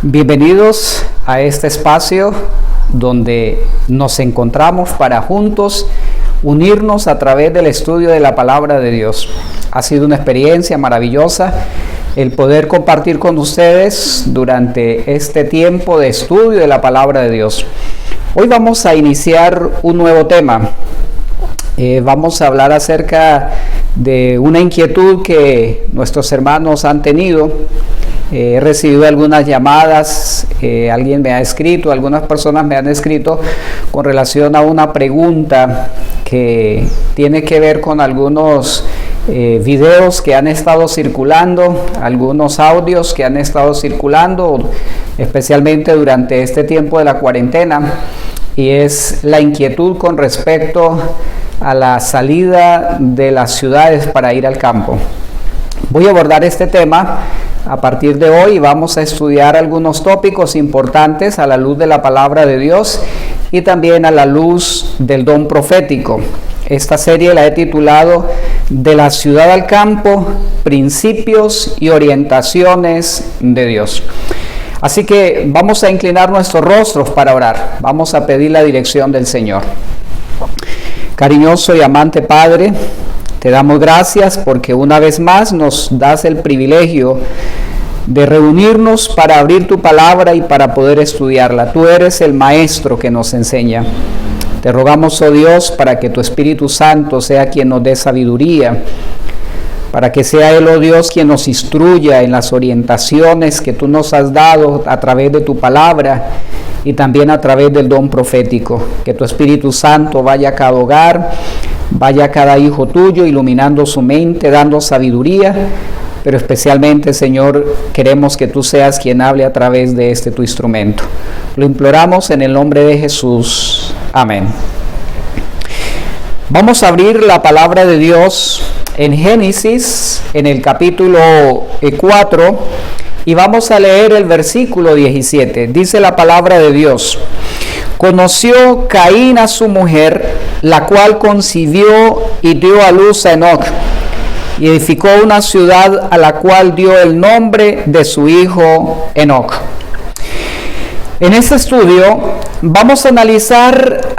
Bienvenidos a este espacio donde nos encontramos para juntos unirnos a través del estudio de la palabra de Dios. Ha sido una experiencia maravillosa el poder compartir con ustedes durante este tiempo de estudio de la palabra de Dios. Hoy vamos a iniciar un nuevo tema. Vamos a hablar acerca de una inquietud que nuestros hermanos han tenido. He recibido algunas llamadas, alguien me ha escrito, algunas personas me han escrito con relación a una pregunta que tiene que ver con algunos videos que han estado circulando, algunos audios que han estado circulando, especialmente durante este tiempo de la cuarentena, y es la inquietud con respecto a la salida de las ciudades para ir al campo. Voy a abordar este tema a partir de hoy y vamos a estudiar algunos tópicos importantes a la luz de la palabra de Dios y también a la luz del don profético. Esta serie la he titulado De la ciudad al campo, principios y orientaciones de Dios. Así que vamos a inclinar nuestros rostros para orar. Vamos a pedir la dirección del Señor. Cariñoso y amante Padre, te damos gracias porque una vez más nos das el privilegio de reunirnos para abrir tu palabra y para poder estudiarla. Tú eres el maestro que nos enseña. Te rogamos, oh Dios, para que tu Espíritu Santo sea quien nos dé sabiduría, para que sea Él, oh Dios, quien nos instruya en las orientaciones que tú nos has dado a través de tu palabra y también a través del don profético. Que tu Espíritu Santo vaya a cada hogar, vaya a cada hijo tuyo, iluminando su mente, dando sabiduría, pero especialmente, Señor, queremos que tú seas quien hable a través de este tu instrumento. Lo imploramos en el nombre de Jesús. Amén. Vamos a abrir la palabra de Dios en Génesis, en el capítulo 4, y vamos a leer el versículo 17. Dice la palabra de Dios: conoció Caín a su mujer, la cual concibió y dio a luz a Enoc, y edificó una ciudad a la cual dio el nombre de su hijo Enoc. En este estudio vamos a analizar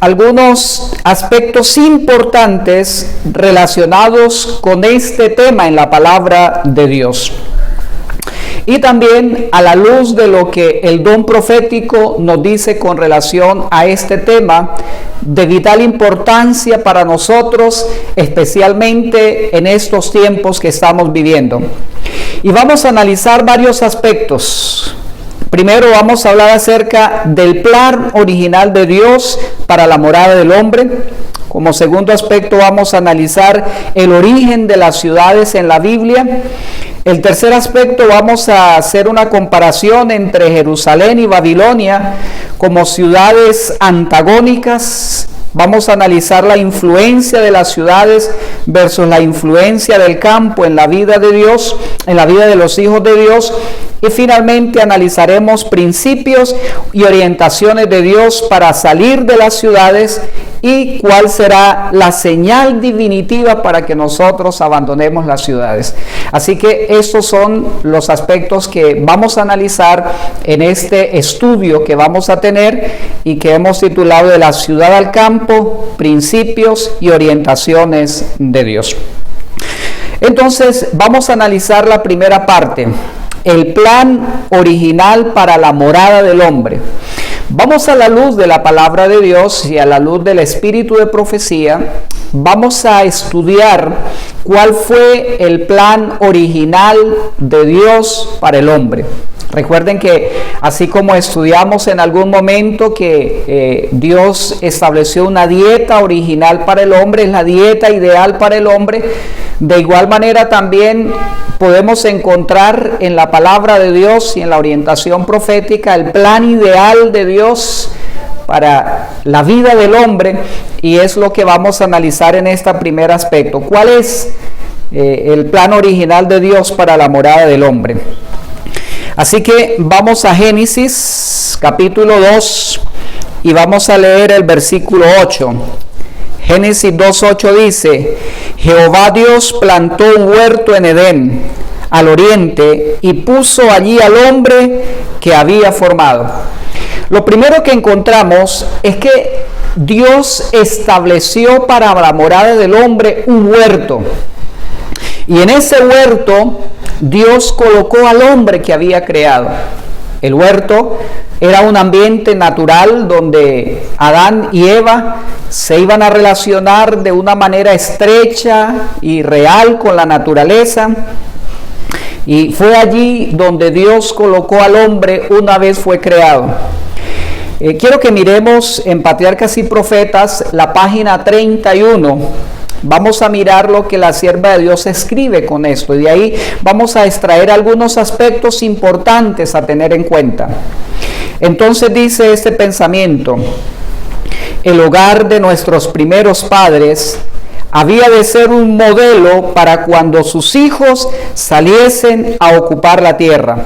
algunos aspectos importantes relacionados con este tema en la palabra de Dios. Y también a la luz de lo que el don profético nos dice con relación a este tema de vital importancia para nosotros, especialmente en estos tiempos que estamos viviendo. Y vamos a analizar varios aspectos. Primero vamos a hablar acerca del plan original de Dios para la morada del hombre. Como segundo aspecto vamos a analizar el origen de las ciudades en la Biblia. El tercer aspecto vamos a hacer una comparación entre Jerusalén y Babilonia como ciudades antagónicas. Vamos a analizar la influencia de las ciudades versus la influencia del campo en la vida de Dios, en la vida de los hijos de Dios. Y finalmente analizaremos principios y orientaciones de Dios para salir de las ciudades y cuál será la señal definitiva para que nosotros abandonemos las ciudades. Así que estos son los aspectos que vamos a analizar en este estudio que vamos a tener y que hemos titulado De la ciudad al campo, principios y orientaciones de Dios. Entonces vamos a analizar la primera parte, el plan original para la morada del hombre. Vamos a la luz de la palabra de Dios y a la luz del espíritu de profecía, vamos a estudiar cuál fue el plan original de Dios para el hombre. Recuerden que así como estudiamos en algún momento que Dios estableció una dieta original para el hombre, es la dieta ideal para el hombre, de igual manera también podemos encontrar en la palabra de Dios y en la orientación profética el plan ideal de Dios para la vida del hombre, y es lo que vamos a analizar en este primer aspecto. ¿Cuál es el plan original de Dios para la morada del hombre? Así que vamos a Génesis capítulo 2 y vamos a leer el versículo 8. Génesis 2:8 dice: Jehová Dios plantó un huerto en Edén, al oriente y puso allí al hombre que había formado. Lo primero que encontramos es que Dios estableció para la morada del hombre un huerto. Y en ese huerto Dios colocó al hombre que había creado. El huerto era un ambiente natural donde Adán y Eva se iban a relacionar de una manera estrecha y real con la naturaleza. Y fue allí donde Dios colocó al hombre una vez fue creado. Quiero que miremos en Patriarcas y Profetas la página 31. Vamos a mirar lo que la sierva de Dios escribe con esto, y de ahí vamos a extraer algunos aspectos importantes a tener en cuenta. Entonces dice este pensamiento: el hogar de nuestros primeros padres había de ser un modelo para cuando sus hijos saliesen a ocupar la tierra.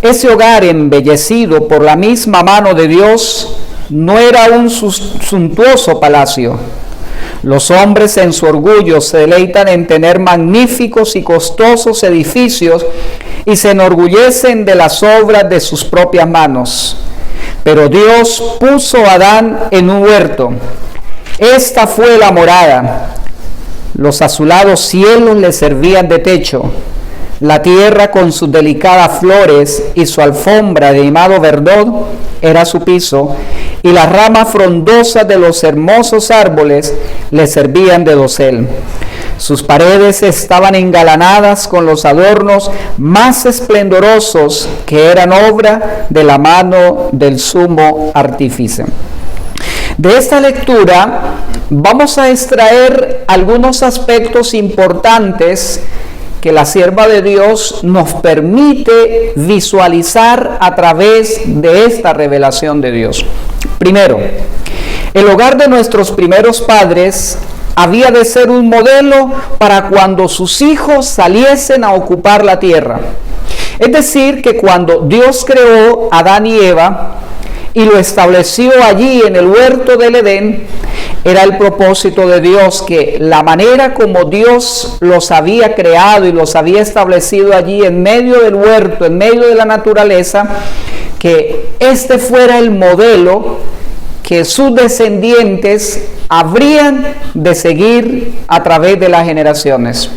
Ese hogar embellecido por la misma mano de Dios no era un suntuoso palacio. Los hombres en su orgullo se deleitan en tener magníficos y costosos edificios y se enorgullecen de las obras de sus propias manos. Pero Dios puso a Adán en un huerto. Esta fue la morada. Los azulados cielos le servían de techo. La tierra con sus delicadas flores y su alfombra de animado verdor era su piso, y las ramas frondosas de los hermosos árboles le servían de dosel. Sus paredes estaban engalanadas con los adornos más esplendorosos que eran obra de la mano del sumo artífice. De esta lectura vamos a extraer algunos aspectos importantes que la sierva de Dios nos permite visualizar a través de esta revelación de Dios. Primero, el hogar de nuestros primeros padres había de ser un modelo para cuando sus hijos saliesen a ocupar la tierra. Es decir, que cuando Dios creó a Adán y Eva y lo estableció allí en el huerto del Edén, era el propósito de Dios que la manera como Dios los había creado y los había establecido allí en medio del huerto, en medio de la naturaleza, que este fuera el modelo que sus descendientes habrían de seguir a través de las generaciones.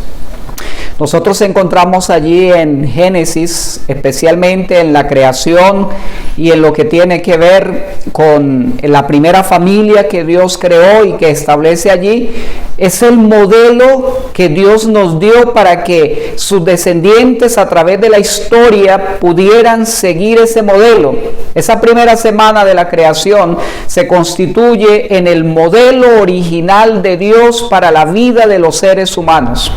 Nosotros encontramos allí en Génesis, especialmente en la creación y en lo que tiene que ver con la primera familia que Dios creó y que establece allí, es el modelo que Dios nos dio para que sus descendientes a través de la historia pudieran seguir ese modelo. Esa primera semana de la creación se constituye en el modelo original de Dios para la vida de los seres humanos.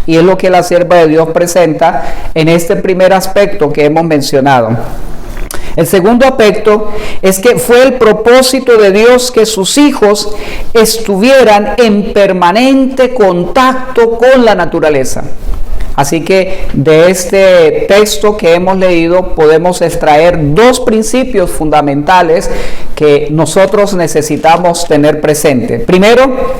Y es lo que la sierva de Dios presenta en este primer aspecto que hemos mencionado. El segundo aspecto es que fue el propósito de Dios que sus hijos estuvieran en permanente contacto con la naturaleza. Así que de este texto que hemos leído podemos extraer dos principios fundamentales que nosotros necesitamos tener presente. Primero,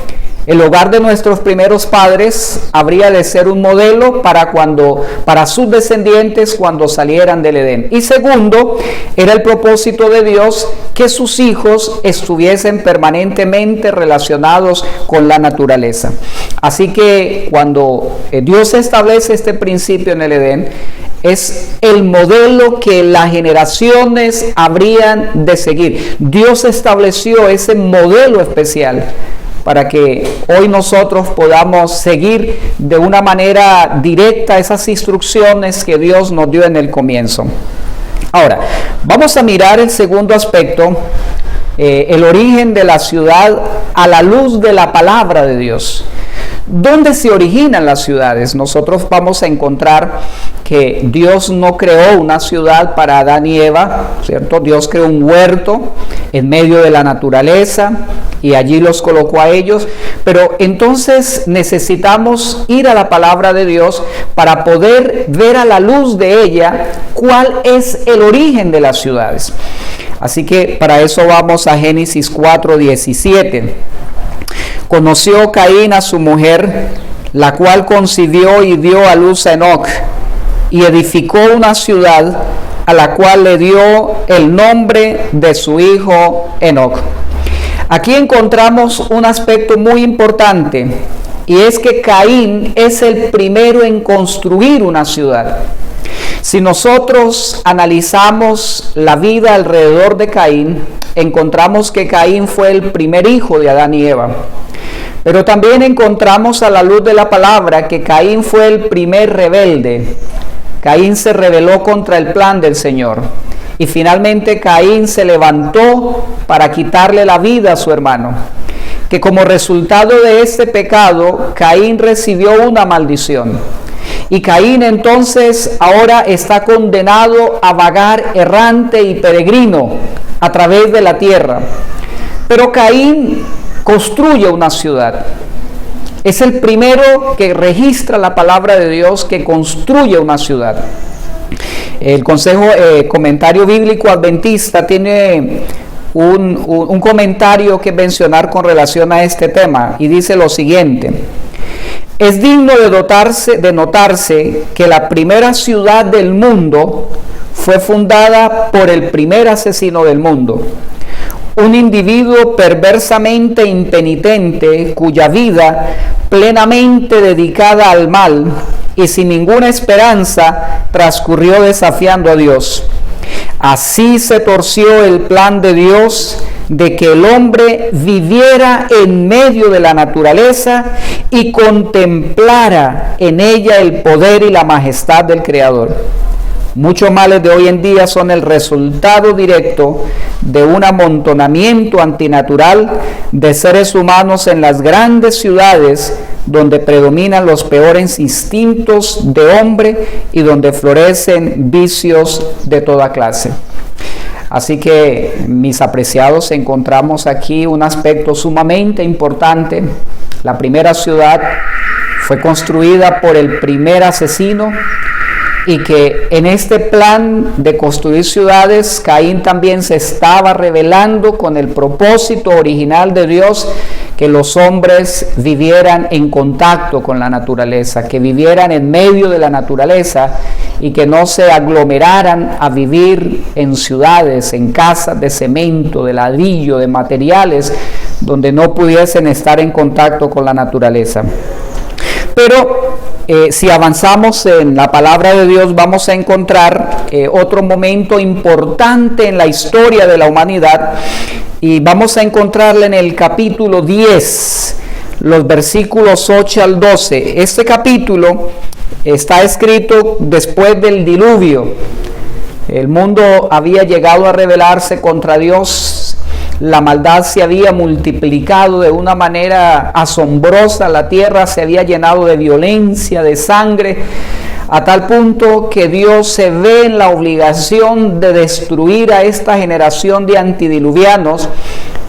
el hogar de nuestros primeros padres habría de ser un modelo para sus descendientes cuando salieran del Edén. Y segundo, era el propósito de Dios que sus hijos estuviesen permanentemente relacionados con la naturaleza. Así que cuando Dios establece este principio en el Edén, es el modelo que las generaciones habrían de seguir. Dios estableció ese modelo especial para que hoy nosotros podamos seguir de una manera directa esas instrucciones que Dios nos dio en el comienzo. Ahora, vamos a mirar el segundo aspecto, el origen de la ciudad a la luz de la palabra de Dios. ¿Dónde se originan las ciudades? Nosotros vamos a encontrar que Dios no creó una ciudad para Adán y Eva, ¿cierto? Dios creó un huerto en medio de la naturaleza y allí los colocó a ellos, pero entonces necesitamos ir a la palabra de Dios para poder ver a la luz de ella cuál es el origen de las ciudades. Así que para eso vamos a Génesis 4:17. Conoció Caín a su mujer, la cual concibió y dio a luz a Enoc. y edificó una ciudad a la cual le dio el nombre de su hijo Enoc. Aquí encontramos un aspecto muy importante, y es que Caín es el primero en construir una ciudad. Si nosotros analizamos la vida alrededor de Caín, encontramos que Caín fue el primer hijo de Adán y Eva. Pero también encontramos a la luz de la palabra que Caín fue el primer rebelde. Caín se rebeló contra el plan del Señor. Y finalmente Caín se levantó para quitarle la vida a su hermano. Que como resultado de este pecado, Caín recibió una maldición. Y Caín entonces ahora está condenado a vagar errante y peregrino a través de la tierra. Pero Caín construye una ciudad. Es el primero que registra la palabra de Dios que construye una ciudad. El Comentario Bíblico Adventista tiene un comentario que mencionar con relación a este tema y dice lo siguiente: es digno de notarse que la primera ciudad del mundo fue fundada por el primer asesino del mundo, un individuo perversamente impenitente cuya vida plenamente dedicada al mal y sin ninguna esperanza transcurrió desafiando a Dios. Así se torció el plan de Dios de que el hombre viviera en medio de la naturaleza y contemplara en ella el poder y la majestad del Creador. Muchos males de hoy en día son el resultado directo de un amontonamiento antinatural de seres humanos en las grandes ciudades donde predominan los peores instintos de hombre y donde florecen vicios de toda clase. Así que, mis apreciados, encontramos aquí un aspecto sumamente importante. La primera ciudad fue construida por el primer asesino, y que en este plan de construir ciudades, Caín también se estaba rebelando con el propósito original de Dios, que los hombres vivieran en contacto con la naturaleza, que vivieran en medio de la naturaleza y que no se aglomeraran a vivir en ciudades, en casas de cemento, de ladrillo, de materiales, donde no pudiesen estar en contacto con la naturaleza. Pero si avanzamos en la palabra de Dios, vamos a encontrar otro momento importante en la historia de la humanidad, y vamos a encontrarle en el capítulo 10, los versículos 8 al 12. Este capítulo está escrito después del diluvio. El mundo había llegado a rebelarse contra Dios. La maldad se había multiplicado de una manera asombrosa, la tierra se había llenado de violencia, de sangre, a tal punto que Dios se ve en la obligación de destruir a esta generación de antidiluvianos.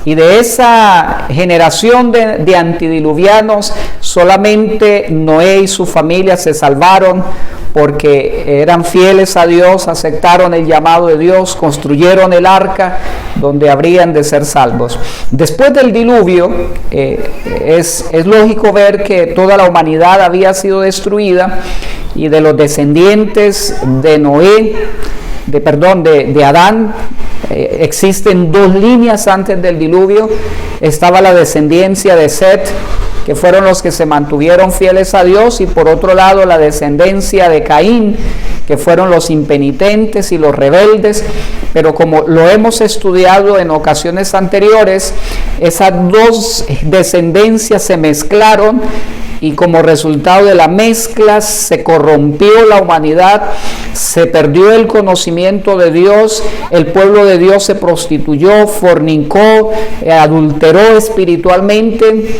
Y de esa generación de antidiluvianos, solamente Noé y su familia se salvaron porque eran fieles a Dios, aceptaron el llamado de Dios, construyeron el arca donde habrían de ser salvos. Después del diluvio, es lógico ver que toda la humanidad había sido destruida, y de los descendientes de de Adán, existen dos líneas antes del diluvio. Estaba la descendencia de Set, que fueron los que se mantuvieron fieles a Dios, y por otro lado la descendencia de Caín, que fueron los impenitentes y los rebeldes. Pero como lo hemos estudiado en ocasiones anteriores, esas dos descendencias se mezclaron, y como resultado de la mezcla se corrompió la humanidad, se perdió el conocimiento de Dios, el pueblo de Dios se prostituyó, fornicó, adulteró espiritualmente,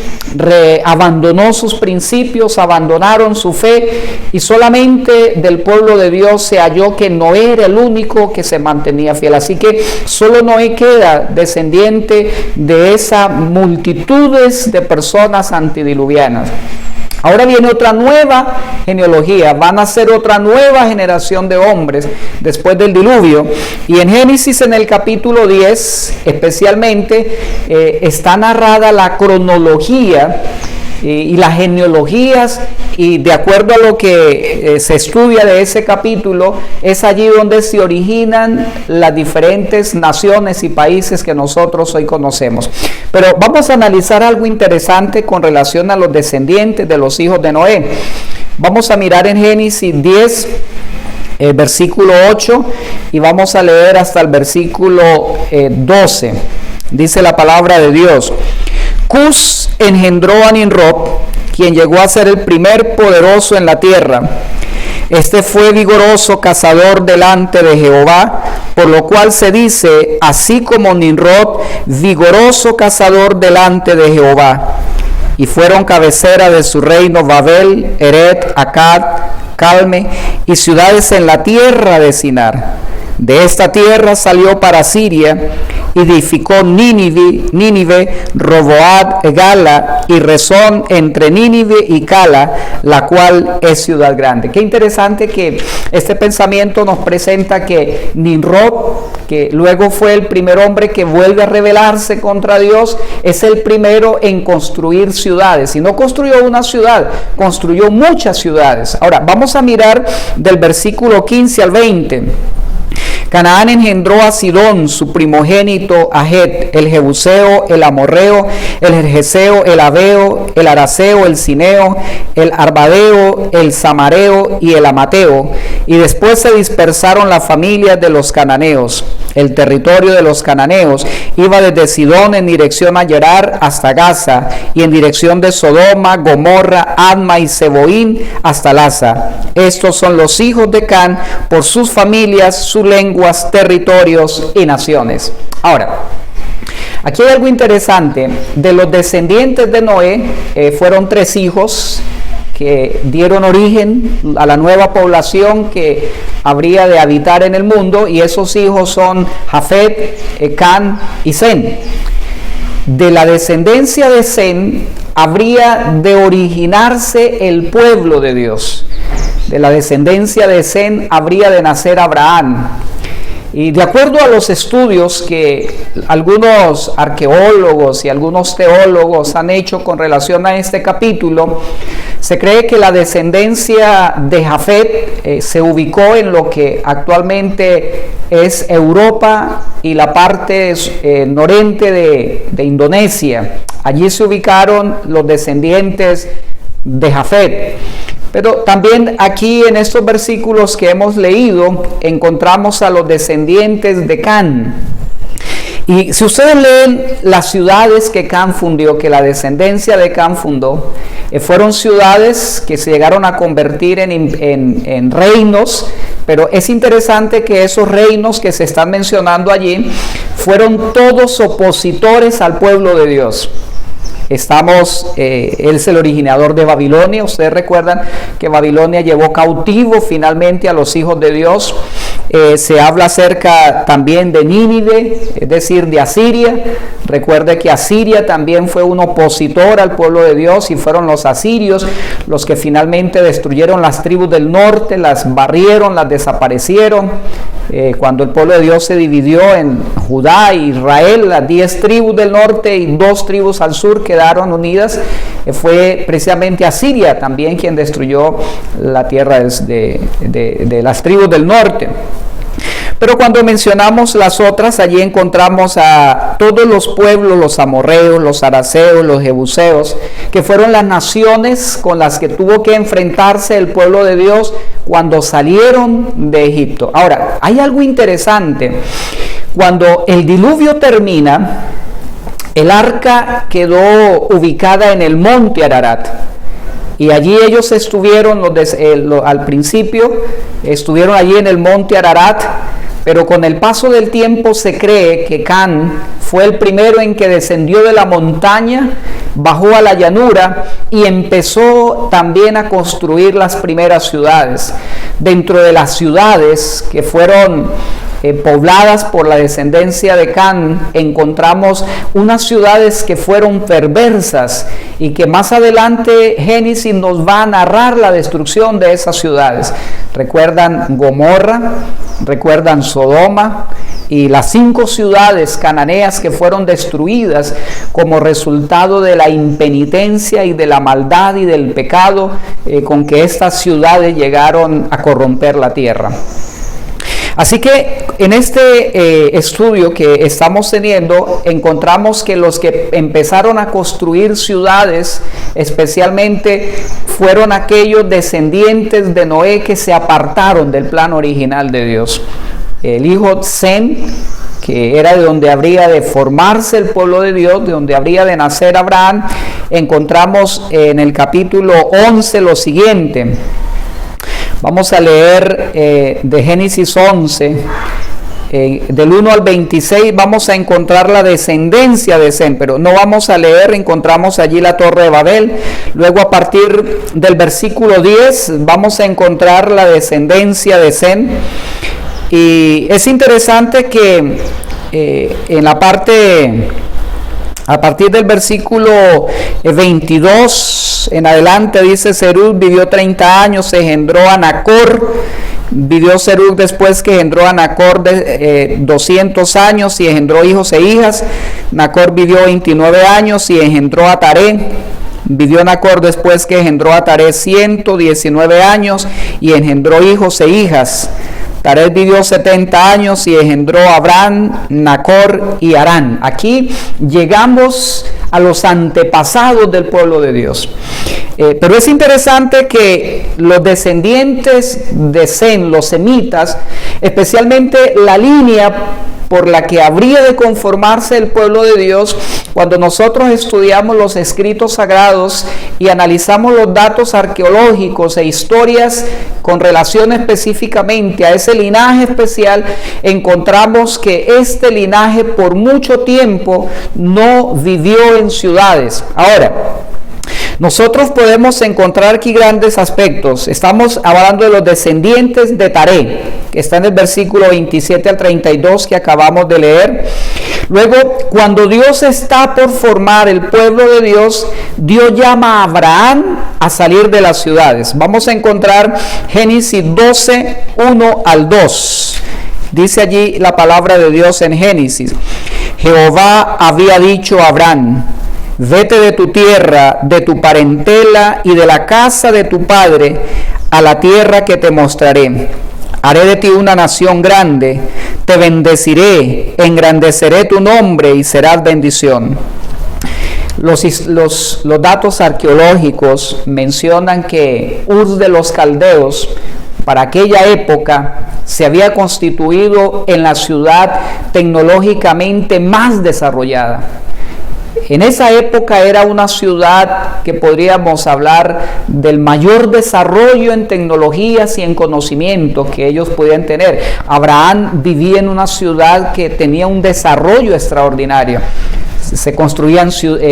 abandonó sus principios, abandonaron su fe, y solamente del pueblo de Dios se halló que Noé era el único que se mantenía fiel. Así que solo Noé queda descendiente de esas multitudes de personas antidiluvianas. Ahora viene otra nueva genealogía, van a ser otra nueva generación de hombres después del diluvio. Y en Génesis, en el capítulo 10 especialmente, está narrada la cronología y las genealogías, y de acuerdo a lo que se estudia de ese capítulo, es allí donde se originan las diferentes naciones y países que nosotros hoy conocemos. Pero vamos a analizar algo interesante con relación a los descendientes de los hijos de Noé. Vamos a mirar en Génesis 10, versículo 8, y vamos a leer hasta el versículo 12. Dice la palabra de Dios: Cus engendró a Nimrod, quien llegó a ser el primer poderoso en la tierra. Este fue vigoroso cazador delante de Jehová, por lo cual se dice, así como Nimrod, vigoroso cazador delante de Jehová. Y fueron cabecera de su reino Babel, Eret, Akkad, Calme y ciudades en la tierra de Sinar. De esta tierra salió para Siria, edificó Nínive, Roboat, Gala y Rezón entre Nínive y Cala, la cual es ciudad grande. Qué interesante que este pensamiento nos presenta que Nimrod, que luego fue el primer hombre que vuelve a rebelarse contra Dios, es el primero en construir ciudades. Y no construyó una ciudad, construyó muchas ciudades. Ahora, vamos a mirar del versículo 15 al 20. Canaán engendró a Sidón, su primogénito, a Het, el Jebuseo, el Amorreo, el Gergeseo, el Aveo, el Araceo, el Cineo, el Arbadeo, el Samareo y el Amateo. Y después se dispersaron las familias de los cananeos. El territorio de los cananeos iba desde Sidón en dirección a Gerar hasta Gaza, y en dirección de Sodoma, Gomorra, Adma y Seboín hasta Laza. Estos son los hijos de Can por sus familias, sus lenguas, territorios y naciones. Ahora, aquí hay algo interesante. De los descendientes de Noé fueron 3 hijos que dieron origen a la nueva población que habría de habitar en el mundo, y esos hijos son Jafet, Can y Sem. De la descendencia de Sem habría de originarse el pueblo de Dios. De la descendencia de Sem habría de nacer Abraham. Y de acuerdo a los estudios que algunos arqueólogos y algunos teólogos han hecho con relación a este capítulo, se cree que la descendencia de Jafet se ubicó en lo que actualmente es Europa y la parte noreste de Indonesia. Allí se ubicaron los descendientes de Jafet. Pero también aquí en estos versículos que hemos leído encontramos a los descendientes de Can. Y si ustedes leen las ciudades que Can fundó, que la descendencia de Can fundó, fueron ciudades que se llegaron a convertir en reinos, pero es interesante que esos reinos que se están mencionando allí fueron todos opositores al pueblo de Dios. Él es el originador de Babilonia. Ustedes recuerdan que Babilonia llevó cautivo finalmente a los hijos de Dios. Se habla acerca también de Nínive, es decir, de Asiria. Recuerde que Asiria también fue un opositor al pueblo de Dios, y fueron los asirios los que finalmente destruyeron las tribus del norte, las barrieron, las desaparecieron. Cuando el pueblo de Dios se dividió en Judá e Israel, las 10 tribus del norte y 2 tribus al sur quedaron unidas, fue precisamente Asiria también quien destruyó la tierra de las tribus del norte. Pero cuando mencionamos las otras, allí encontramos a todos los pueblos, los amorreos, los araceos, los jebuseos, que fueron las naciones con las que tuvo que enfrentarse el pueblo de Dios cuando salieron de Egipto. Ahora, hay algo interesante. Cuando el diluvio termina, el arca quedó ubicada en el monte Ararat. Y allí ellos estuvieron, al principio, estuvieron allí en el monte Ararat, pero con el paso del tiempo se cree que Can fue el primero en que descendió de la montaña, bajó a la llanura y empezó también a construir las primeras ciudades. Dentro de las ciudades que fueron pobladas por la descendencia de Can, encontramos unas ciudades que fueron perversas y que más adelante Génesis nos va a narrar la destrucción de esas ciudades. Recuerdan Gomorra, recuerdan Sodoma y las 5 ciudades cananeas que fueron destruidas como resultado de la impenitencia y de la maldad y del pecado con que estas ciudades llegaron a corromper la tierra. Así que en este estudio que estamos teniendo, encontramos que los que empezaron a construir ciudades, especialmente, fueron aquellos descendientes de Noé que se apartaron del plan original de Dios. El hijo Sem, que era de donde habría de formarse el pueblo de Dios, de donde habría de nacer Abraham, encontramos en el capítulo 11 lo siguiente. Vamos a leer de Génesis 11, del 1 al 26, vamos a encontrar la descendencia de Sem, pero no vamos a leer, encontramos allí la Torre de Babel. Luego a partir del versículo 10 vamos a encontrar la descendencia de Sem. Y es interesante que en la parte, a partir del versículo 22 en adelante, dice: Serug vivió 30 años, se engendró a Nacor. Vivió Serug después que engendró a Nacor 200 años y engendró hijos e hijas. Nacor vivió 29 años y engendró a Taré. Vivió Nacor después que engendró a Taré 119 años y engendró hijos e hijas. Taré vivió 70 años y engendró a Abraham, Nacor y Harán. Aquí llegamos a los antepasados del pueblo de Dios. Pero es interesante que los descendientes de Sem, los semitas, especialmente la línea por la que habría de conformarse el pueblo de Dios, cuando nosotros estudiamos los escritos sagrados y analizamos los datos arqueológicos e historias con relación específicamente a ese linaje especial, encontramos que este linaje por mucho tiempo no vivió en ciudades. Ahora, nosotros podemos encontrar aquí grandes aspectos. Estamos hablando de los descendientes de Taré, que está en el versículo 27 al 32 que acabamos de leer. Luego, cuando Dios está por formar el pueblo de Dios, Dios llama a Abraham a salir de las ciudades. Vamos a encontrar Génesis 12, 1 al 2. Dice allí la palabra de Dios en Génesis: Jehová había dicho a Abraham: vete de tu tierra, de tu parentela y de la casa de tu padre a la tierra que te mostraré. Haré de ti una nación grande, te bendeciré, engrandeceré tu nombre y serás bendición. Los datos arqueológicos mencionan que Ur de los Caldeos, para aquella época, se había constituido en la ciudad tecnológicamente más desarrollada. En esa época era una ciudad que podríamos hablar del mayor desarrollo en tecnologías y en conocimientos que ellos podían tener. Abraham vivía en una ciudad que tenía un desarrollo extraordinario. Se construían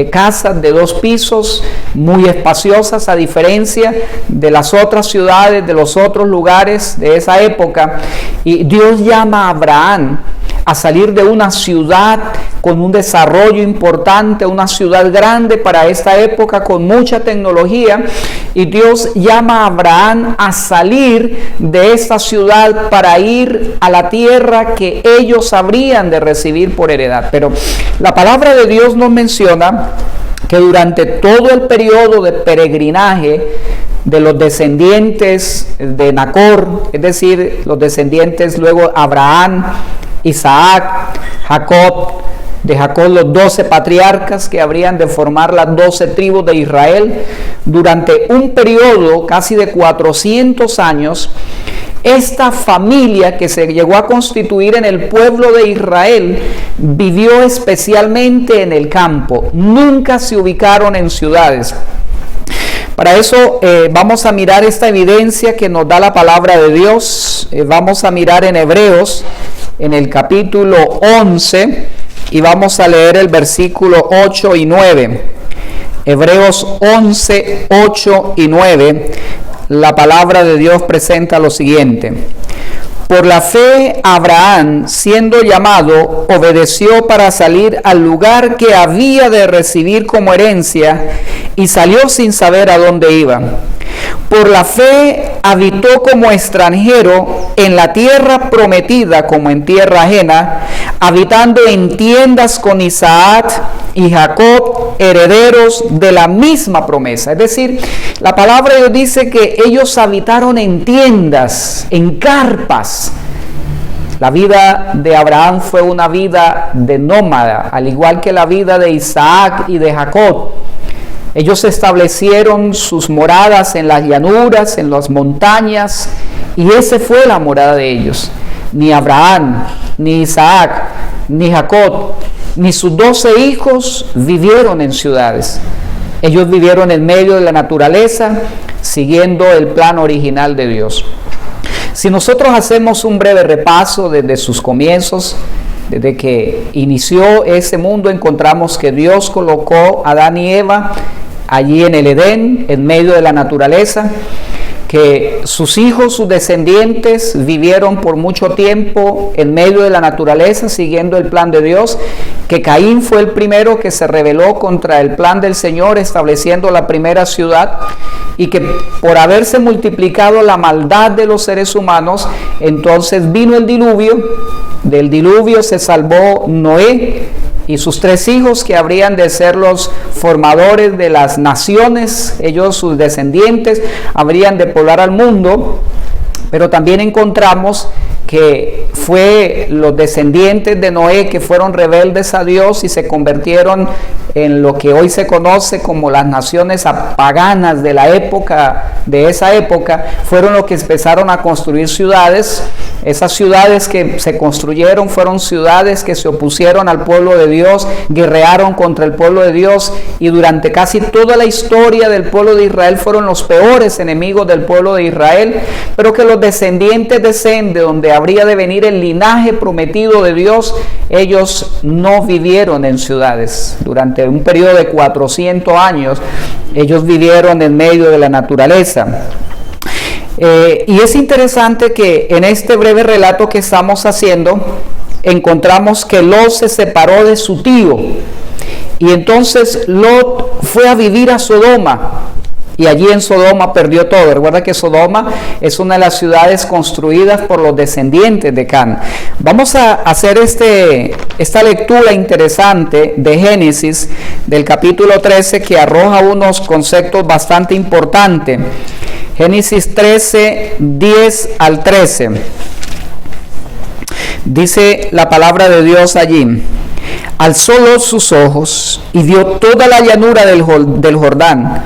casas de 2 pisos muy espaciosas, a diferencia de las otras ciudades, de los otros lugares de esa época. Y Dios llama a Abraham a salir de una ciudad con un desarrollo importante, una ciudad grande para esta época con mucha tecnología, y Dios llama a Abraham a salir de esta ciudad para ir a la tierra que ellos habrían de recibir por heredad. Pero la palabra de Dios nos menciona que durante todo el periodo de peregrinaje de los descendientes de Nacor, es decir, los descendientes luego Abraham, Isaac, Jacob, de Jacob los 12 patriarcas que habrían de formar las 12 tribus de Israel, durante un periodo casi de 400 años, esta familia que se llegó a constituir en el pueblo de Israel vivió especialmente en el campo, nunca se ubicaron en ciudades. Para eso vamos a mirar esta evidencia que nos da la palabra de Dios. Vamos a mirar en Hebreos, en el capítulo 11, y vamos a leer el versículo 8 y 9. Hebreos 11, 8 y 9, la palabra de Dios presenta lo siguiente: Por la fe, Abraham, siendo llamado, obedeció para salir al lugar que había de recibir como herencia y salió sin saber a dónde iba. Por la fe habitó como extranjero en la tierra prometida como en tierra ajena, habitando en tiendas con Isaac y Jacob, herederos de la misma promesa. Es decir, la palabra de Dios dice que ellos habitaron en tiendas, en carpas. La vida de Abraham fue una vida de nómada, al igual que la vida de Isaac y de Jacob. Ellos establecieron sus moradas en las llanuras, en las montañas, y esa fue la morada de ellos. Ni Abraham, ni Isaac, ni Jacob, ni sus 12 hijos vivieron en ciudades. Ellos vivieron en medio de la naturaleza, siguiendo el plan original de Dios. Si nosotros hacemos un breve repaso desde sus comienzos, desde que inició ese mundo, encontramos que Dios colocó a Adán y Eva allí en el Edén, en medio de la naturaleza, que sus hijos, sus descendientes, vivieron por mucho tiempo en medio de la naturaleza, siguiendo el plan de Dios, que Caín fue el primero que se rebeló contra el plan del Señor, estableciendo la primera ciudad, y que por haberse multiplicado la maldad de los seres humanos, entonces vino el diluvio. Del diluvio se salvó Noé y sus 3 hijos, que habrían de ser los formadores de las naciones. Ellos, sus descendientes, habrían de poblar al mundo. Pero también encontramos que fue los descendientes de Noé que fueron rebeldes a Dios y se convirtieron en lo que hoy se conoce como las naciones paganas de la época, de esa época, fueron los que empezaron a construir ciudades. Esas ciudades que se construyeron fueron ciudades que se opusieron al pueblo de Dios, guerrearon contra el pueblo de Dios, y durante casi toda la historia del pueblo de Israel fueron los peores enemigos del pueblo de Israel, pero que los descendientes de donde habría de venir el linaje prometido de Dios, ellos no vivieron en ciudades. Durante un periodo de 400 años, ellos vivieron en medio de la naturaleza. Y es interesante que en este breve relato que estamos haciendo, encontramos que Lot se separó de su tío, y entonces Lot fue a vivir a Sodoma, y allí en Sodoma perdió todo. Recuerda que Sodoma es una de las ciudades construidas por los descendientes de Can. Vamos a hacer esta lectura interesante de Génesis, del capítulo 13, que arroja unos conceptos bastante importantes. Génesis 13, 10 al 13. Dice la palabra de Dios allí: alzó Lot sus ojos y vio toda la llanura del Jordán.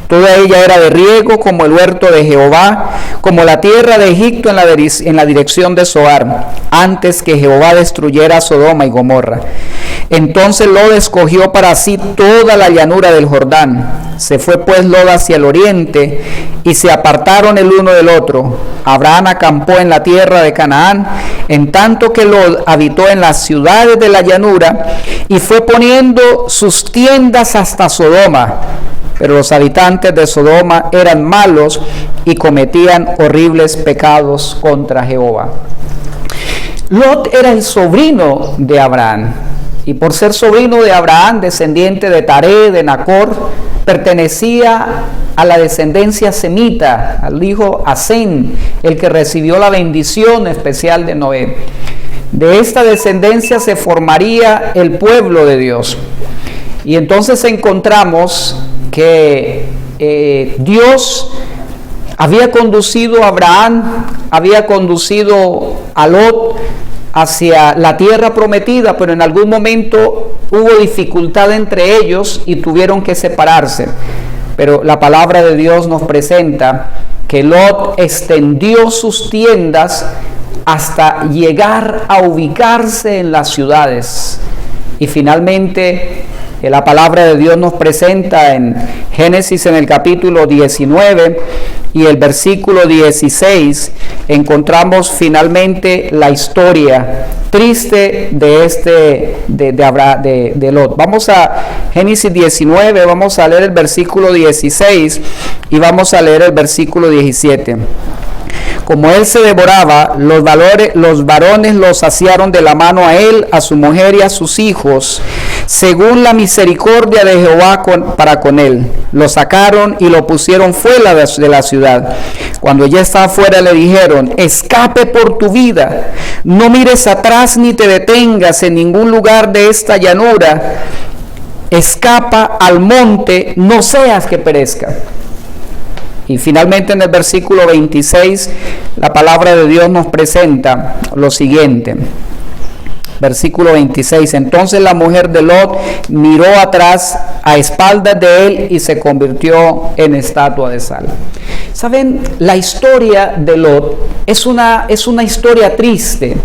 Toda ella era de riego como el huerto de Jehová, como la tierra de Egipto en la dirección de Zoar, antes que Jehová destruyera Sodoma y Gomorra. Entonces Lot escogió para sí toda la llanura del Jordán. Se fue pues Lot hacia el oriente, y se apartaron el uno del otro. Abraham acampó en la tierra de Canaán, en tanto que Lot habitó en las ciudades de la llanura, y fue poniendo sus tiendas hasta Sodoma. Pero los habitantes de Sodoma eran malos y cometían horribles pecados contra Jehová. Lot era el sobrino de Abraham, y por ser sobrino de Abraham, descendiente de Taré, de Nacor, pertenecía a la descendencia semita, al hijo Asén, el que recibió la bendición especial de Noé. De esta descendencia se formaría el pueblo de Dios. Y entonces encontramos que Dios había conducido a Abraham, había conducido a Lot hacia la tierra prometida, pero en algún momento hubo dificultad entre ellos y tuvieron que separarse. Pero la palabra de Dios nos presenta que Lot extendió sus tiendas hasta llegar a ubicarse en las ciudades. Y finalmente la palabra de Dios nos presenta en Génesis, en el capítulo 19 y el versículo 16, encontramos finalmente la historia triste de Lot. Vamos a Génesis 19, vamos a leer el versículo 16 y vamos a leer el versículo 17. Como él se devoraba, los varones lo saciaron de la mano a él, a su mujer y a sus hijos, según la misericordia de Jehová para con él. Lo sacaron y lo pusieron fuera de la ciudad. Cuando ya estaba fuera, le dijeron: escape por tu vida, no mires atrás ni te detengas en ningún lugar de esta llanura. Escapa al monte, no seas que perezca. Y finalmente en el versículo 26, la palabra de Dios nos presenta lo siguiente. Versículo 26, entonces la mujer de Lot miró atrás a espaldas de él y se convirtió en estatua de sal. ¿Saben? La historia de Lot es una historia triste.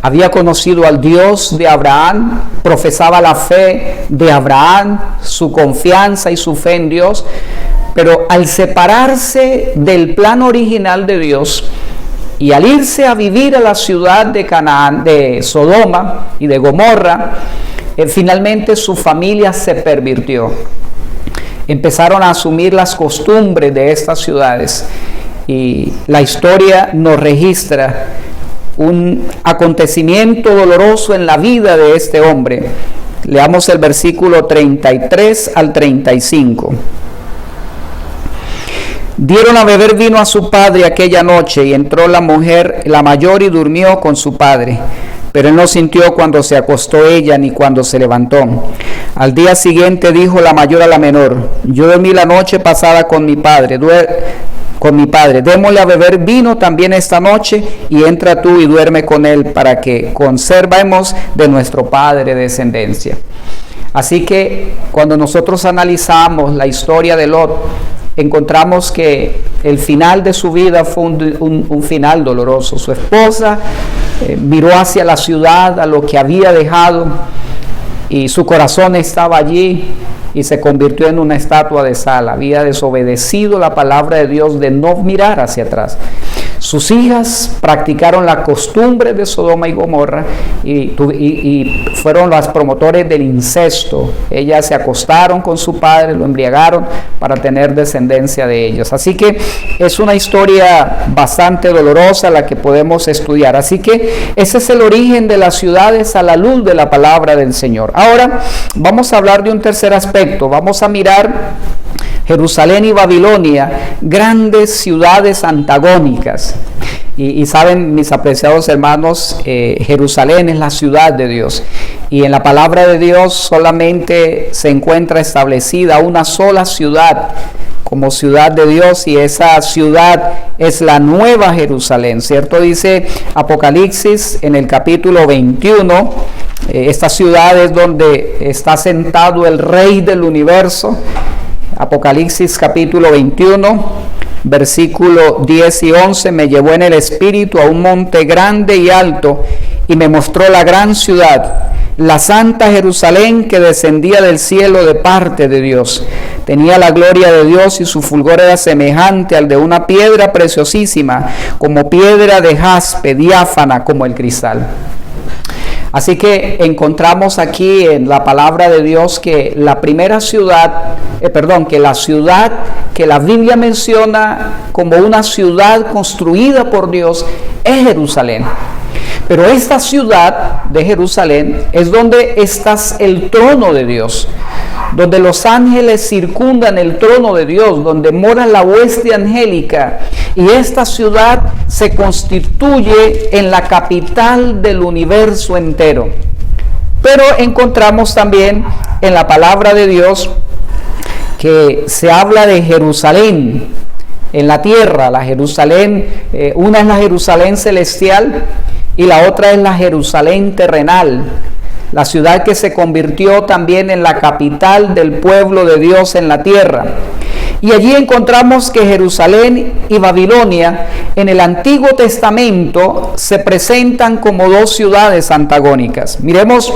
Había conocido al Dios de Abraham, profesaba la fe de Abraham, su confianza y su fe en Dios, pero al separarse del plan original de Dios y al irse a vivir a la ciudad de Canaán, de Sodoma y de Gomorra, finalmente su familia se pervirtió. Empezaron a asumir las costumbres de estas ciudades y la historia nos registra un acontecimiento doloroso en la vida de este hombre. Leamos el versículo 33 al 35. Dieron a beber vino a su padre aquella noche, y entró la mujer, la mayor, y durmió con su padre. Pero él no sintió cuando se acostó ella, ni cuando se levantó. Al día siguiente dijo la mayor a la menor: yo dormí la noche pasada con mi padre, démosle a beber vino también esta noche, y entra tú y duerme con él, para que conservemos de nuestro padre descendencia. Así que cuando nosotros analizamos la historia de Lot, encontramos que el final de su vida fue un final doloroso. Su esposa miró hacia la ciudad, a lo que había dejado, y su corazón estaba allí y se convirtió en una estatua de sal. Había desobedecido la palabra de Dios de no mirar hacia atrás. Sus hijas practicaron la costumbre de Sodoma y Gomorra y fueron las promotores del incesto. Ellas se acostaron con su padre, lo embriagaron para tener descendencia de ellos. Así que es una historia bastante dolorosa la que podemos estudiar. Así que ese es el origen de las ciudades a la luz de la palabra del Señor. Ahora vamos a hablar de un tercer aspecto. Vamos a mirar Jerusalén y Babilonia, grandes ciudades antagónicas. Y saben, mis apreciados hermanos, Jerusalén es la ciudad de Dios. Y en la palabra de Dios solamente se encuentra establecida una sola ciudad como ciudad de Dios, y esa ciudad es la Nueva Jerusalén, ¿cierto? Dice Apocalipsis en el capítulo 21, esta ciudad es donde está sentado el Rey del universo. Apocalipsis capítulo 21, versículo 10 y 11, me llevó en el espíritu a un monte grande y alto, y me mostró la gran ciudad, la santa Jerusalén, que descendía del cielo de parte de Dios. Tenía la gloria de Dios, y su fulgor era semejante al de una piedra preciosísima, como piedra de jaspe, diáfana como el cristal. Así que encontramos aquí en la palabra de Dios que la primera ciudad, que la ciudad que la Biblia menciona como una ciudad construida por Dios es Jerusalén. Pero esta ciudad de Jerusalén es donde está el trono de Dios, donde los ángeles circundan el trono de Dios, donde mora la hueste angélica, y esta ciudad se constituye en la capital del universo entero. Pero encontramos también en la palabra de Dios que se habla de Jerusalén en la tierra. La Jerusalén, una es la Jerusalén celestial y la otra es la Jerusalén terrenal, la ciudad que se convirtió también en la capital del pueblo de Dios en la tierra. Y allí encontramos que Jerusalén y Babilonia en el Antiguo Testamento se presentan como dos ciudades antagónicas. Miremos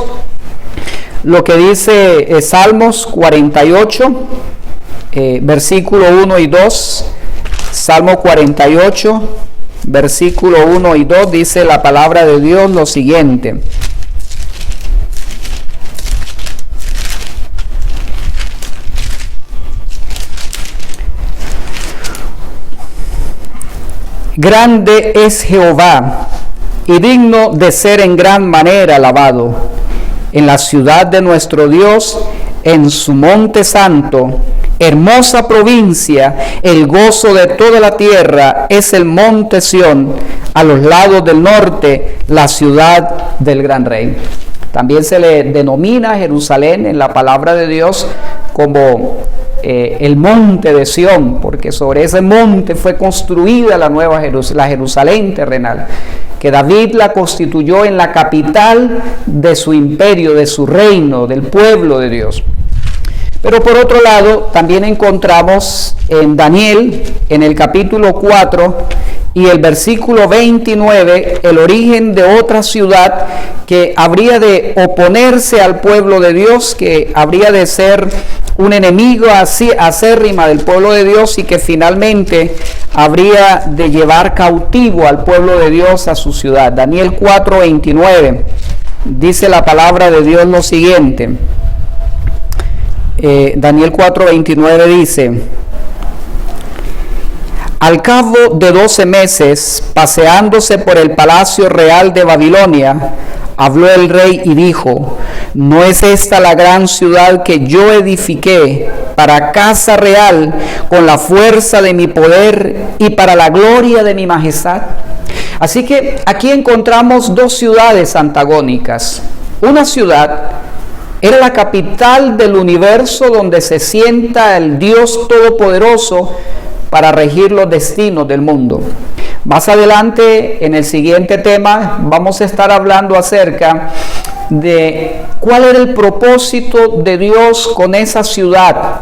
lo que dice Salmos 48, versículo 1 y 2. Salmo 48, versículo 1 y 2, dice la palabra de Dios lo siguiente: Grande es Jehová y digno de ser en gran manera alabado. En la ciudad de nuestro Dios, en su monte santo, hermosa provincia, el gozo de toda la tierra es el monte Sión, a los lados del norte, la ciudad del gran rey. También se le denomina Jerusalén en la palabra de Dios como el monte de Sión, porque sobre ese monte fue construida la nueva la Jerusalén terrenal, que David la constituyó en la capital de su imperio, de su reino, del pueblo de Dios. Pero por otro lado, también encontramos en Daniel, en el capítulo 4 y el versículo 29, el origen de otra ciudad que habría de oponerse al pueblo de Dios, que habría de ser un enemigo acérrima del pueblo de Dios y que finalmente habría de llevar cautivo al pueblo de Dios a su ciudad. Daniel 4:29, dice la palabra de Dios lo siguiente. Daniel 4:29 dice: al cabo de 12 meses, paseándose por el palacio real de Babilonia, habló el rey y dijo: ¿no es esta la gran ciudad que yo edifiqué para casa real con la fuerza de mi poder y para la gloria de mi majestad? Así que aquí encontramos dos ciudades antagónicas. Una ciudad era la capital del universo donde se sienta el Dios Todopoderoso para regir los destinos del mundo. Más adelante, en el siguiente tema, vamos a estar hablando acerca de cuál era el propósito de Dios con esa ciudad.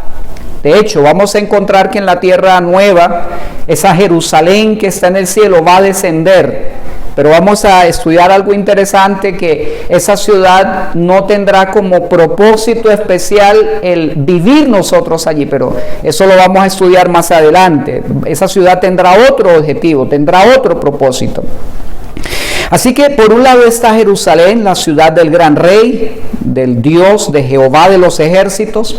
De hecho, vamos a encontrar que en la tierra nueva, esa Jerusalén que está en el cielo va a descender. Pero vamos a estudiar algo interesante, que esa ciudad no tendrá como propósito especial el vivir nosotros allí, pero eso lo vamos a estudiar más adelante. Esa ciudad tendrá otro objetivo, tendrá otro propósito. Así que por un lado está Jerusalén, la ciudad del gran rey, del Dios, de Jehová de los ejércitos,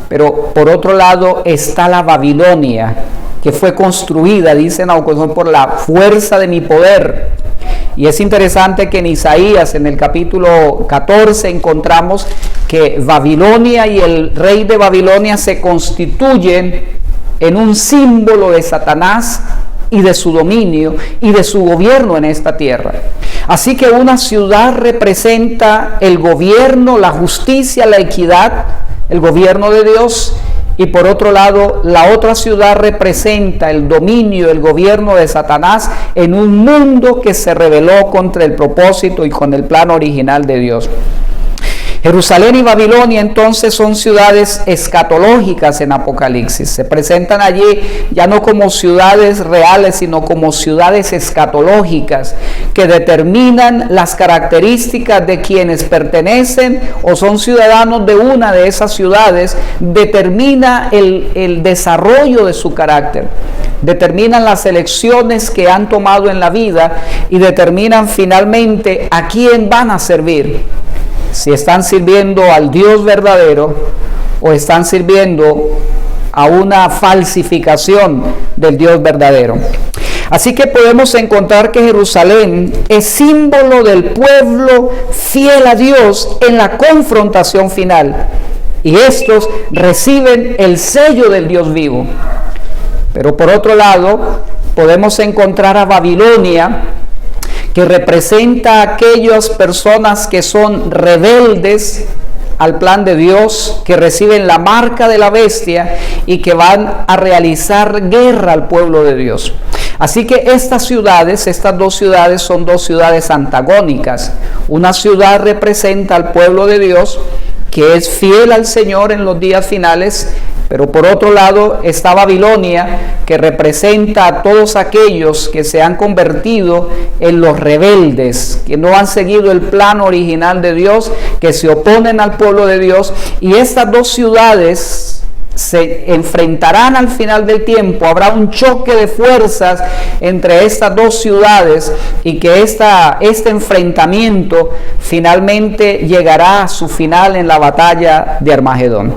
pero por otro lado está la Babilonia, que fue construida, dice Nabucodonosor, por la fuerza de mi poder. Y es interesante que en Isaías, en el capítulo 14, encontramos que Babilonia y el rey de Babilonia se constituyen en un símbolo de Satanás y de su dominio y de su gobierno en esta tierra. Así que una ciudad representa el gobierno, la justicia, la equidad, el gobierno de Dios. Y por otro lado, la otra ciudad representa el dominio, el gobierno de Satanás en un mundo que se rebeló contra el propósito y con el plan original de Dios. Jerusalén y Babilonia entonces son ciudades escatológicas en Apocalipsis. Se presentan allí ya no como ciudades reales, sino como ciudades escatológicas que determinan las características de quienes pertenecen o son ciudadanos de una de esas ciudades, determina el desarrollo de su carácter, determinan las elecciones que han tomado en la vida y determinan finalmente a quién van a servir. Si están sirviendo al Dios verdadero o están sirviendo a una falsificación del Dios verdadero. Así que podemos encontrar que Jerusalén es símbolo del pueblo fiel a Dios en la confrontación final. Y estos reciben el sello del Dios vivo. Pero por otro lado, podemos encontrar a Babilonia, que representa a aquellas personas que son rebeldes al plan de Dios, que reciben la marca de la bestia y que van a realizar guerra al pueblo de Dios. Así que estas dos ciudades son dos ciudades antagónicas. Una ciudad representa al pueblo de Dios, que es fiel al Señor en los días finales, pero por otro lado está Babilonia, que representa a todos aquellos que se han convertido en los rebeldes, que no han seguido el plan original de Dios, que se oponen al pueblo de Dios. Y estas dos ciudades se enfrentarán al final del tiempo. Habrá un choque de fuerzas entre estas dos ciudades y que este enfrentamiento finalmente llegará a su final en la batalla de Armagedón.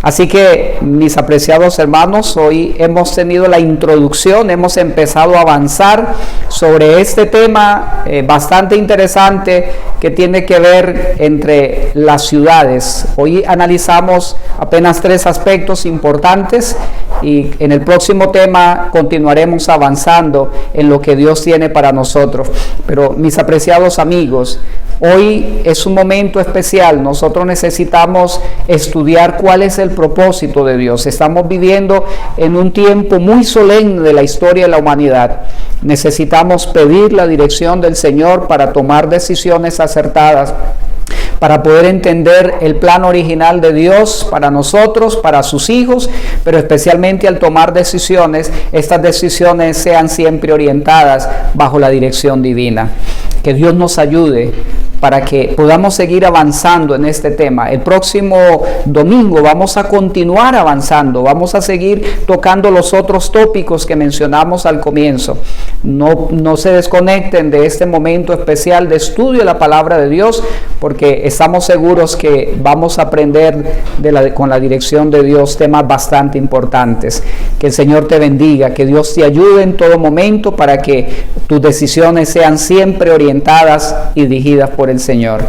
Así que, mis apreciados hermanos, hoy hemos tenido la introducción, hemos empezado a avanzar sobre este tema bastante interesante que tiene que ver entre las ciudades. Hoy analizamos apenas 3 aspectos importantes y en el próximo tema continuaremos avanzando en lo que Dios tiene para nosotros. Pero, mis apreciados amigos, hoy es un momento especial. Nosotros necesitamos estudiar cuál es el propósito de Dios. Estamos viviendo en un tiempo muy solemne de la historia de la humanidad. Necesitamos pedir la dirección del Señor para tomar decisiones acertadas, para poder entender el plan original de Dios para nosotros, para sus hijos, pero especialmente al tomar decisiones, estas decisiones sean siempre orientadas bajo la dirección divina. Que Dios nos ayude para que podamos seguir avanzando en este tema. El próximo domingo vamos a continuar avanzando, vamos a seguir tocando los otros tópicos que mencionamos al comienzo. No se desconecten de este momento especial de estudio de la palabra de Dios, porque estamos seguros que vamos a aprender con la dirección de Dios temas bastante importantes. Que el Señor te bendiga, que Dios te ayude en todo momento para que tus decisiones sean siempre orientadas y dirigidas por el Señor.